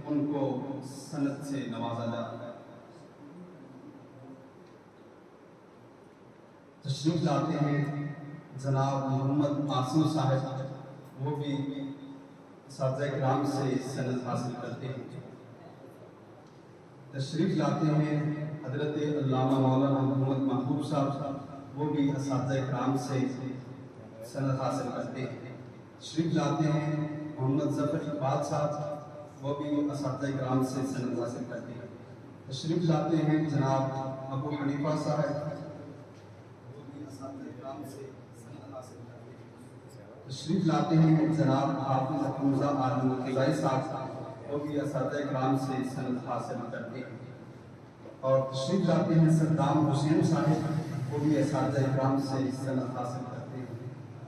ان کو سند سے نوازا جاتا ہے. تشریف لاتے ہیں جناب محمد عاصم صاحب، وہ بھی اساتذہ کرام سے سند حاصل کرتے ہیں. تشریف لاتے ہیں حضرت علامہ مولانا محمد محبوب صاحب، وہ بھی اساتذہ کرام سے سند حاصل کرتے ہیں. تشریف لاتے ہیں محمد ظفر اقبال صاحب، وہ بھی اساتذہ کرام سے سند حاصل کرتے ہیں. تشریف لاتے ہیں جناب ابو حنیفہ صاحب، سے سند حاصل کرتے ہیں۔ تشریف لاتے ہیں جناب حافظ حمزہ عالم مرتضائی صاحب، وہ بھی اساتذہ کرام سے سند حاصل کرتے ہیں۔ اور تشریف لاتے ہیں صدام حسین صاحب، وہ بھی اساتذہ کرام سے سند حاصل کرتے ہیں۔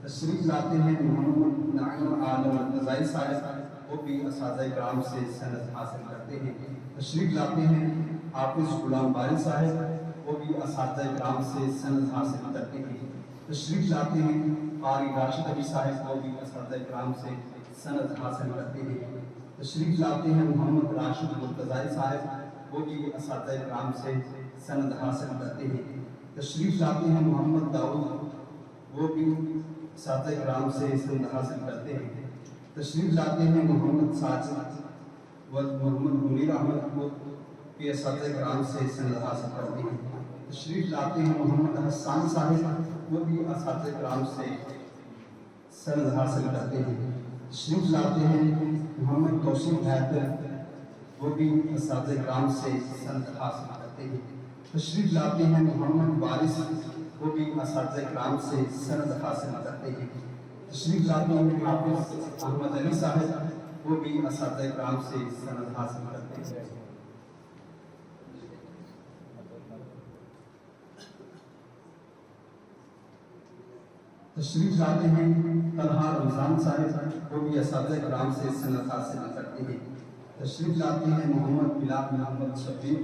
تشریف لاتے ہیں محمد نعیم عالم مرتضائی صاحب، وہ بھی اساتذہ کرام سے سند حاصل کرتے ہیں۔ تشریف لاتے ہیں حافظ غلام باری صاحب، وہ بھی اساتذہ کرام سے سند حاصل کرتے ہیں۔ تشریف لاتے ہیں قاری راشد علی صاحب، وہ بھی اساتذہ کرام سے سند حاصل کرتے ہیں۔ تشریف لاتے ہیں محمد راشد مرتضائی صاحب، وہ بھی اساتذہ کرام سے سند حاصل کرتے ہیں۔ تشریف لاتے ہیں محمد داؤد، وہ بھی اساتذہ کرام سے سند حاصل کرتے ہیں۔ تشریف لاتے ہیں محمد ساجد و محمد منیر احمد، وہ بھی اساتذہ کرام سے سند حاصل کرتے ہیں۔ تشریف لاتے ہیں محمد حسان صاحب، وہ بھی اساتذہ کرام سے سند حاصل کرتے ہیں۔ تشریف لاتے ہیں محمد توصیف حیدر، وہ بھی اساتذہ کرام سے سند حاصل کرتے ہیں۔ تشریف لاتے ہیں محمد وارث، وہ بھی اساتذہ کرام سے سند حاصل کرتے ہیں۔ تشریف لاتے ہیں حافظ احمد علی صاحب، وہ بھی اساتذہ کرام سے سند حاصل کرتے ہیں۔ تشریف لاتے ہیں طلحہ رمضان صاحب، وہ بھی اساتذہ کرام سے سند حاصل کرتے ہیں۔ تشریف لاتے ہیں محمد بلال محمد شبیر،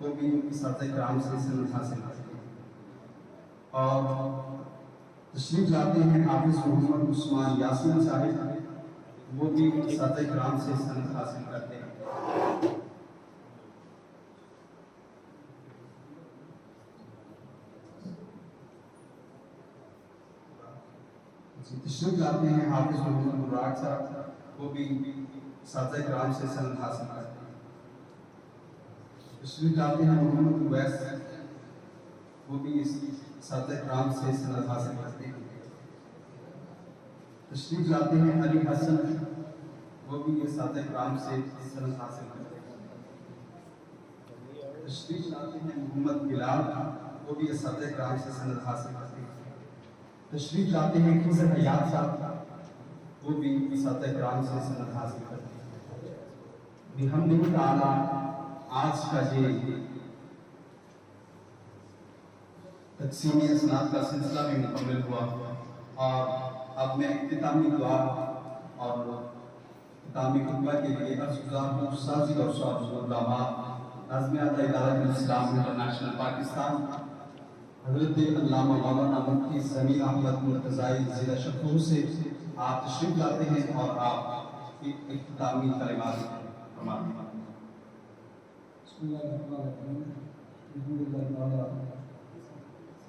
وہ بھی اساتذہ کرام سے سند حاصل کرتے ہیں۔ اور تشریف لاتے ہیں حافظ محمد عثمان یاسین صاحب، وہ بھی اساتذہ کرام سے سند حاصل کرتے ہیں۔ تشریف لاتے ہیں حافظ محمد مراج صاحب، وہ بھی اساتذہ کرام سے سند حاصل کرتے ہیں۔ تشریف لاتے ہیں محمد اویس، وہ بھی اساتذہ کرام سے سند حاصل کرتے ہیں۔ تشریف لاتے ہیں علی حسن، وہ بھی اساتذہ کرام سے سند حاصل کرتے ہیں۔ تشریف لاتے ہیں محمد بلال، وہ بھی اساتذہ کرام سے سند حاصل کرتے ہیں۔ تشریف لاتے ہیں خضر حیات صاحب، وہ بھی اساتذہ کرام سے سند حاصل کرتے ہیں۔ بحمدہ تعالی آج کا یہ تقسیم اسناد کا سلسلہ بھی مکمل ہوا، اور اب میں اختتامی دعا اور اختتامی خطبہ کے لیے عرض گزار ہوں استاذی اور صاحب علماء ناظم اعلیٰ ادارۃ الاسلام انٹرنیشنل پاکستان حضرت علامہ مولانا مفتی سمیع احمد مرتضائی ضلع شترو سے آپ تشریف لاتے ہیں اور آپ اختتامی کلمات فرماتے ہیں۔ بسم اللہ الرحمن الرحیم، الحمدللہ تعالی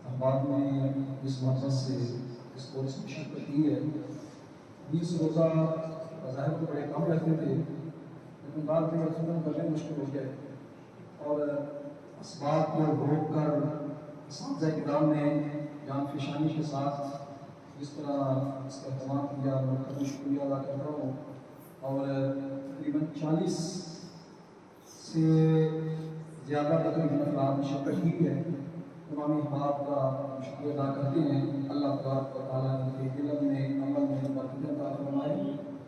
احباب نے اس مقصد سے اس کورس میں شرکت کی ہے۔ 20 روزہ ظاہر تو بڑے کم رہتے تھے، لیکن بعد میں ختم کرنے مشکل ہو گئے، اور اسباب کو روک کر اساتذہ کرام نے جان فشانی کے ساتھ جس طرح اس کا اہتمام کیا، میں ان کا شکریہ ادا کر رہا ہوں۔ اور تقریباً 40 سے زیادہ تقریباً افراد نے شرکت کی ہے۔ تمام احباب کا شکریہ ادا کرتے ہیں۔ اللہ تبارک و تعالیٰ ان کے علم میں عمل میں برکت عطا فرمائے،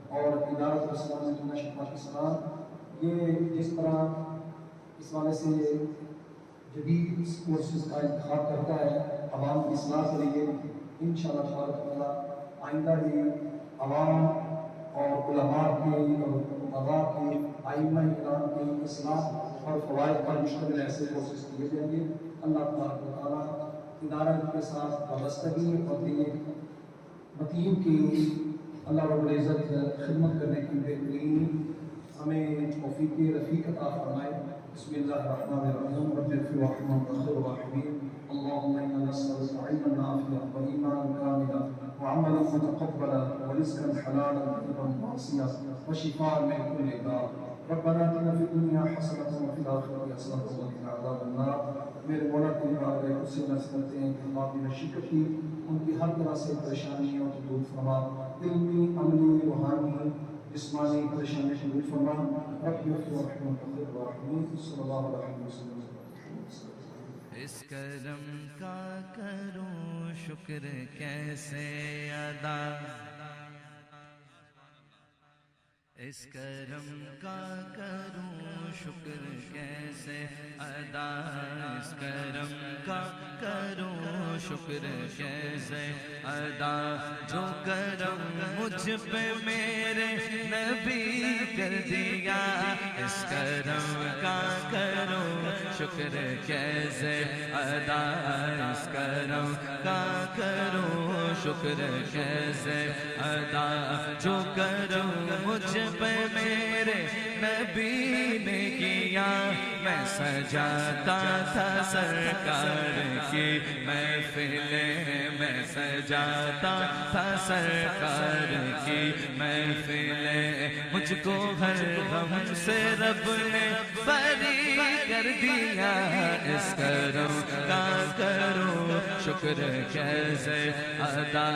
اور ادارۃ الاسلام انٹرنیشنل پاکستان یہ جس طرح اس والے سے جدید کورسز کا انتخاب کرتا ہے عوام کی اصلاح کے لیے، انشاءاللہ تبارک و تعالیٰ آئندہ بھی عوام اور علماء کے اور قضاء کے ائمہ کرام کی اصلاح اور فوائد پر مشتمل ایسے کورسز کیے جائیں گے۔ اللہ تبارک و تعالیٰ ادارہ کے ساتھ وابستگی اور دین متین کی اللہ رب العزت خدمت کرنے کی بہترین ہمیں توفیق رفیق عطا فرمائے۔ بسم اللہ الرحمن الرحیم، رب اغفر وارحم وانت خیر الراحمین۔ اللهم انا نسألك علما نافعا وإيمانا كاملا وعملا متقبلا ورزقا حلالا طيبا واسعا وشفاء من كل داء۔ ربنا آتنا في الدنيا حسنة وفي الآخرة حسنة وقنا عذاب النار۔ میرے مولا کی بارگاہ میں اسے نصیحت کرتے ہیں کہ آپ نے شکر کی ان کی ہر طرح سے پریشانیوں کو دور فرما، علمی عملی روحانی جسمانی پریشانی کو دور فرما۔ رب اغفر وارحم وانت خیر الراحمین۔ صلی اللہ علیہ وسلم۔ اس کرم کا کروں شکر کیسے ادا، اس کرم کا کروں شکر کیسے ادا، اس کرم کا کروں شکر کیسے ادا، جو کرم مجھ پہ میرے نبی کر دیا، اس کرم کا کروں شکر کیسے ادا، اس کرم کا کروں شکر کیسے ادا، جو کرم مجھ پہ میرے نبی نے کیا، میں سجاتا تھا سرکار کی محفلیں، میں سجاتا تھا سرکار کی محفلیں، مجھ کو ہر غم سے رب نے بری کر دیا، اس کرم کا کروں شکر کیسے ادا،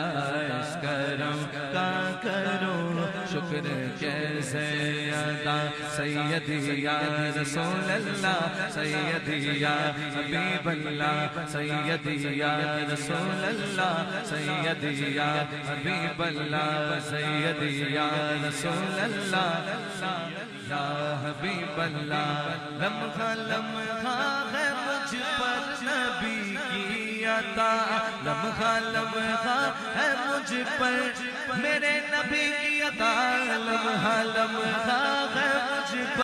اس کرم کا کروں شکر کیسے ادا، سیدی یا رسول اللہ، سیدی یا حبیب اللہ، سیدی یا رسول اللہ، سیدی یا حبیب اللہ، سیدی یا رسول اللہ، یا حبیب اللہ، لمحہ لمحہ ہے مجھ پر نبی کی عطا، لمحہ لمحہ ہے مجھ پر میرے نبی کی عطا، لمحہ لمحہ ہے مجھ پر